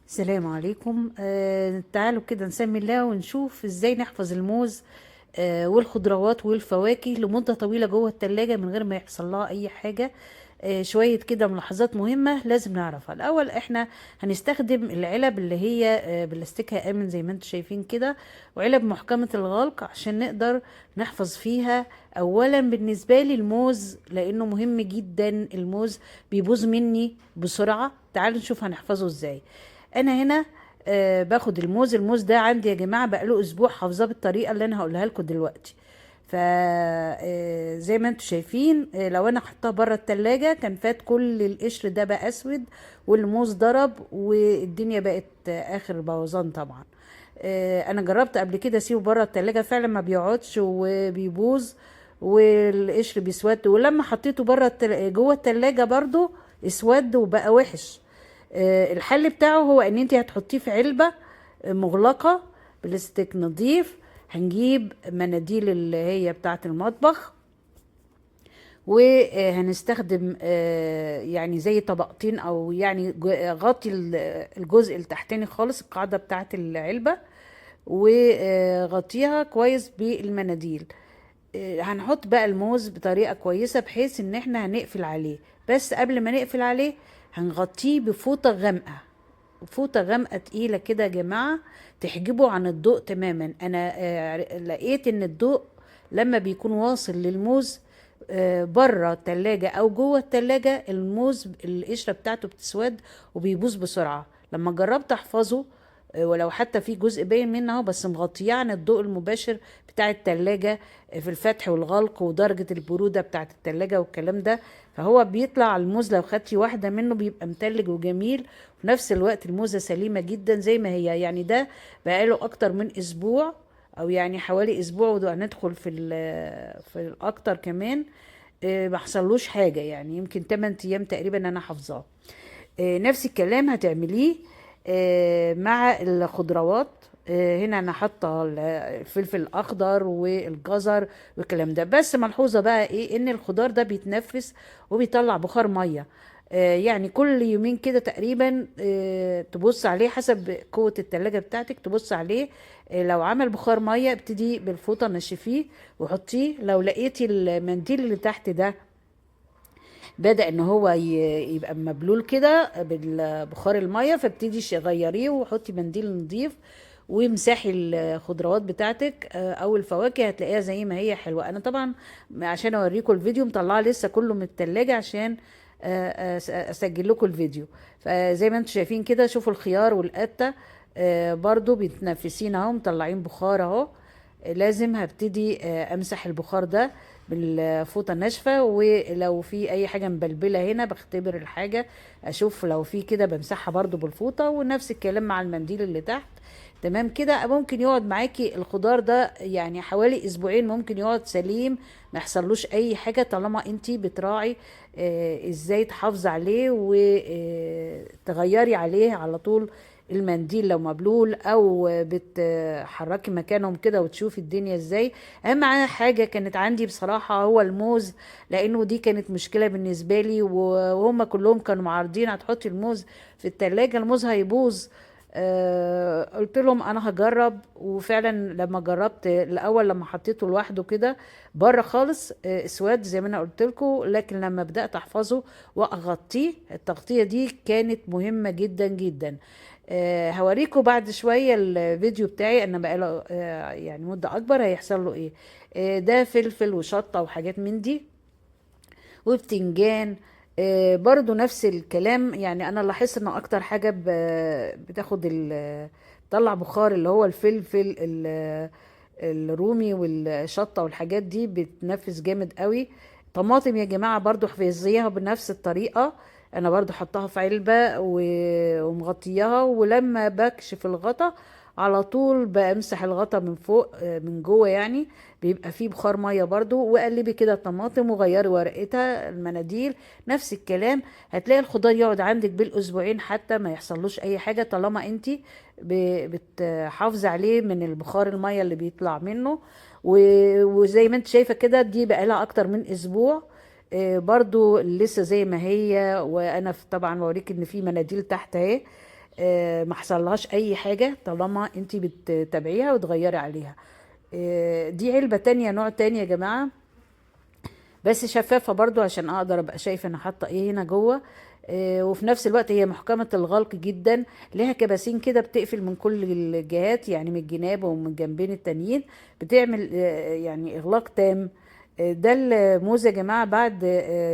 السلام عليكم. تعالوا كده نسمي الله ونشوف ازاي نحفظ الموز والخضروات والفواكه لمدة طويلة جوه التلاجة من غير ما يحصل لها اي حاجة. شوية كده ملاحظات مهمة لازم نعرفها. الاول احنا هنستخدم العلب اللي هي بلاستيكها امن زي ما انتم شايفين كده، وعلب محكمة الغلق عشان نقدر نحفظ فيها. اولا بالنسبة لي الموز لانه مهم جدا، الموز بيبوظ مني بسرعة. تعالوا نشوف هنحفظه ازاي. انا هنا باخد الموز ده عندي يا جماعه بقاله اسبوع حافظاه بالطريقه اللي انا هقولها لكم دلوقتي. ف زي ما انتم شايفين، لو انا حطاه بره التلاجة كان فات كل القشر ده بقى اسود، والموز ضرب والدنيا بقت اخر بوظان طبعا. انا جربت قبل كده اسيبه بره التلاجة فعلا ما بيقعدش وبيبوظ، والقشر بيسود، ولما حطيته بره جوه التلاجة برضو اسود وبقى وحش. الحل بتاعه هو ان انت هتحطيه في علبة مغلقة بلاستيك نظيف. هنجيب مناديل اللي هي بتاعة المطبخ، وهنستخدم يعني زي طبقتين او يعني غطي الجزء التحتاني خالص، القاعدة بتاعة العلبة، وغطيها كويس بالمناديل. هنحط بقى الموز بطريقة كويسة بحيث ان احنا هنقفل عليه. بس قبل ما نقفل عليه هنغطيه بفوطة غامقة، فوطة غامقة تقيلة كده يا جماعة، تحجبه عن الضوء تماما. انا لقيت ان الضوء لما بيكون واصل للموز بره التلاجة او جوه التلاجة، الموز القشرة بتاعته بتسود وبيبوظ بسرعة. لما جربت احفظه ولو حتى في جزء باين منه اهو، بس مغطياه عن الضوء المباشر بتاع التلاجة في الفتح والغلق ودرجة البرودة بتاعت التلاجة والكلام ده، فهو بيطلع الموز لو خدتي واحدة منه بيبقى متلج وجميل. في نفس الوقت الموزة سليمة جدا زي ما هي، يعني ده بقاله اكتر من اسبوع، او يعني حوالي اسبوع وهندخل في الاكتر كمان. ما حصلوش حاجة، يعني يمكن 8 ايام تقريبا انا حافظاه. نفس الكلام هتعمليه مع الخضروات. هنا انا حاطه الفلفل الاخضر والجزر والكلام ده. بس ملحوظه بقى ايه، ان الخضار ده بيتنفس وبيطلع بخار ميه. يعني كل يومين كده تقريبا تبص عليه حسب قوة التلاجة بتاعتك، تبص عليه. لو عمل بخار مية ابتدي بالفوطة نشفيه وحطيه. لو لقيتي المنديل اللي تحت ده بدأ ان هو يبقى مبلول كده بالبخار المية، فابتدي غيريه وحطي منديل نظيف وامسحي الخضروات بتاعتك او الفواكه، هتلاقيها زي ما هي حلوة. انا طبعا عشان اوريكم الفيديو مطلعه لسه كله من التلاجة عشان اسجل لكم الفيديو. فزي ما انتم شايفين كده، شوفوا الخيار والقتة برضو بيتنفسين اهو، مطلعين بخار اهو. لازم هبتدي امسح البخار ده بالفوطه الناشفه، ولو في اي حاجه مبلبله هنا بختبر الحاجه اشوف لو في كده بمسحها برضو بالفوطه، ونفس الكلام مع المنديل اللي تحت. تمام كده ممكن يقعد معاكي الخضار ده يعني حوالي اسبوعين، ممكن يقعد سليم ما يحصلوش اي حاجه، طالما انتي بتراعي ازاي تحافظي عليه وتغيري عليه على طول المنديل لو مبلول، او بتحركي مكانهم كده وتشوفي الدنيا ازاي. اهم حاجه كانت عندي بصراحه هو الموز، لانه دي كانت مشكله بالنسبه لي، وهم كلهم كانوا معارضين هتحطي الموز في التلاجة الموز هيبوظ. قلت لهم انا هجرب، وفعلا لما جربت الاول لما حطيته لوحده كده بره خالص اسود زي ما انا قلت لكم، لكن لما بدات احفظه واغطيه التغطيه دي كانت مهمه جدا جدا. هوريكم بعد شوية الفيديو بتاعي انا بقاله يعني مدة اكبر هيحصل له ايه. ده فلفل وشطة وحاجات من دي وبتنجان. برضو نفس الكلام، يعني انا لاحظت ان اكتر حاجة بتاخد بتطلع بخار اللي هو الفلفل الرومي والشطة والحاجات دي بتنفس جامد قوي. طماطم يا جماعة برضو حفظيها بنفس الطريقة، انا برضو حطها في علبة ومغطياها، ولما بكشف الغطا على طول بمسح الغطا من فوق من جوه يعني، بيبقى فيه بخار ميه برضو. وقلبي كده الطماطم وغيري ورقتها المناديل نفس الكلام. هتلاقي الخضار يقعد عندك بالاسبوعين حتى ما يحصلوش اي حاجه، طالما انتي بتحافظي عليه من البخار الميه اللي بيطلع منه. وزي ما انت شايفه كده دي بقالها اكتر من اسبوع برضو لسه زي ما هي. وانا طبعا بوريك ان في مناديل تحت اهي. ما حصلهاش اي حاجة طالما انت بتتابعيها وتغيري عليها. دي علبة تانية، نوع تاني يا جماعة، بس شفافة برضو عشان اقدر ابقى شايفة انا حاطة ايه هنا جوه. وفي نفس الوقت هي محكمة الغلق جدا، ليها كباسين كده بتقفل من كل الجهات، يعني من الجناب ومن الجنبين التانيين، بتعمل يعني اغلاق تام. ده الموز يا جماعة بعد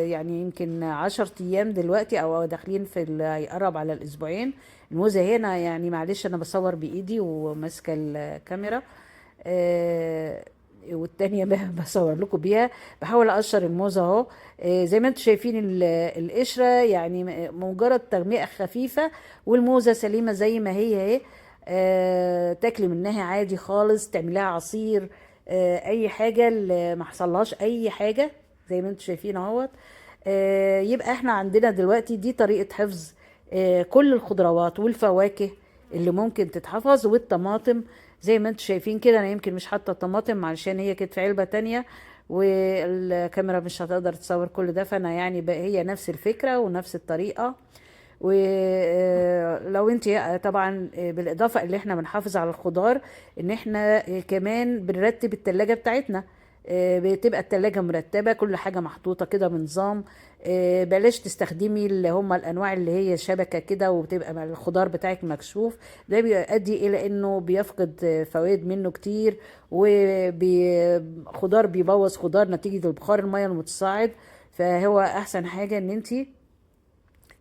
يعني يمكن 10 ايام دلوقتي او داخلين في هيقرب على الاسبوعين. الموزة هنا يعني معلش انا بصور بايدي وماسكة الكاميرا، آه، والتانية بصور لكم بيها. بحاول اقشر الموزة اهو. زي ما انتم شايفين القشرة يعني مجرد تغميقة خفيفة، والموزة سليمة زي ما هي اهي. تاكلي منها عادي خالص، تعمليها عصير، اي حاجة اللي ما حصلهاش اي حاجة زي ما انتم شايفين اهوت. يبقى احنا عندنا دلوقتي دي طريقة حفظ كل الخضروات والفواكه اللي ممكن تتحفظ، والطماطم زي ما انتم شايفين كده. انا يمكن مش حاطه طماطم علشان هي كانت في علبه تانية والكاميرا مش هتقدر تصور كل ده، فانا يعني بقى هي نفس الفكره ونفس الطريقه. ولو انت طبعا بالاضافه اللي احنا بنحافظ على الخضار، ان احنا كمان بنرتب التلاجة بتاعتنا. بتبقى التلاجة مرتبة، كل حاجة محطوطة كده بنظام. بلاش تستخدمي اللي هم الانواع اللي هي شبكة كده وبتبقى الخضار بتاعك مكشوف. ده بيؤدي الى انه بيفقد فوائد منه كتير، وخضار بيبوظ خضار نتيجة البخار المية المتصاعد. فهو احسن حاجة ان انتي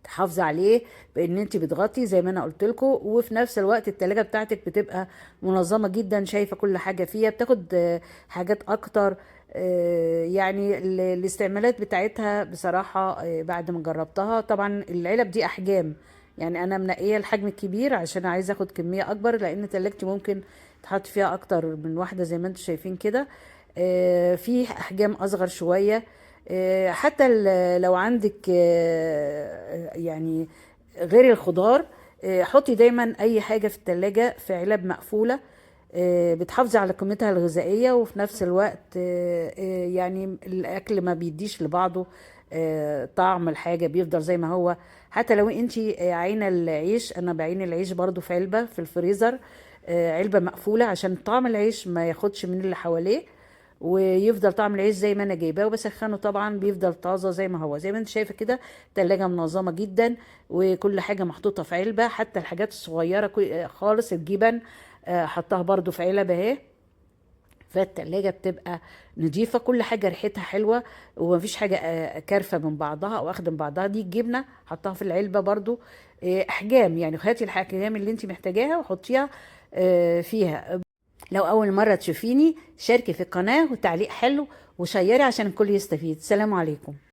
تحافظي عليه بان انت بتغطي زي ما انا قلت لكم، وفي نفس الوقت التلاجة بتاعتك بتبقى منظمة جدا، شايفة كل حاجة فيها، بتاخد حاجات اكتر. يعني الاستعمالات بتاعتها بصراحة بعد ما جربتها، طبعا العلب دي احجام، يعني انا منقية الحجم الكبير عشان عايزة اخد كمية اكبر، لان تلاجتي ممكن تحط فيها اكتر من واحدة زي ما انتم شايفين كده. في احجام اصغر شوية. حتى لو عندك يعني غير الخضار، حطي دايما اي حاجة في التلاجة في علب مقفولة. بتحافظي على قيمتها الغذائية، وفي نفس الوقت يعني الاكل ما بيديش لبعضه طعم الحاجة، بيفضل زي ما هو. حتى لو انتي عاينة العيش، انا بعين العيش برضو في علبة في الفريزر، علبة مقفولة عشان طعم العيش ما ياخدش من اللي حواليه، ويفضل طعم العيش زي ما انا جايباه، وبسخنه طبعا بيفضل طازه زي ما هو. زي ما انت شايفه كده تلاجة منظمه جدا، وكل حاجه محطوطه في علبه، حتى الحاجات الصغيره خالص، الجبن حطها برضو في علبه اهي. فالتلاجة بتبقى نظيفة، كل حاجة ريحتها حلوة، ومفيش حاجة كارفة من بعضها أو أخدة من بعضها. دي الجبنة حطها في العلبة برضو أحجام، يعني هاتي الأحجام اللي انت محتاجاها وحطيها فيها. لو أول مرة تشوفيني شاركي في القناة وتعليق حلو وشيري عشان الكل يستفيد. سلام عليكم.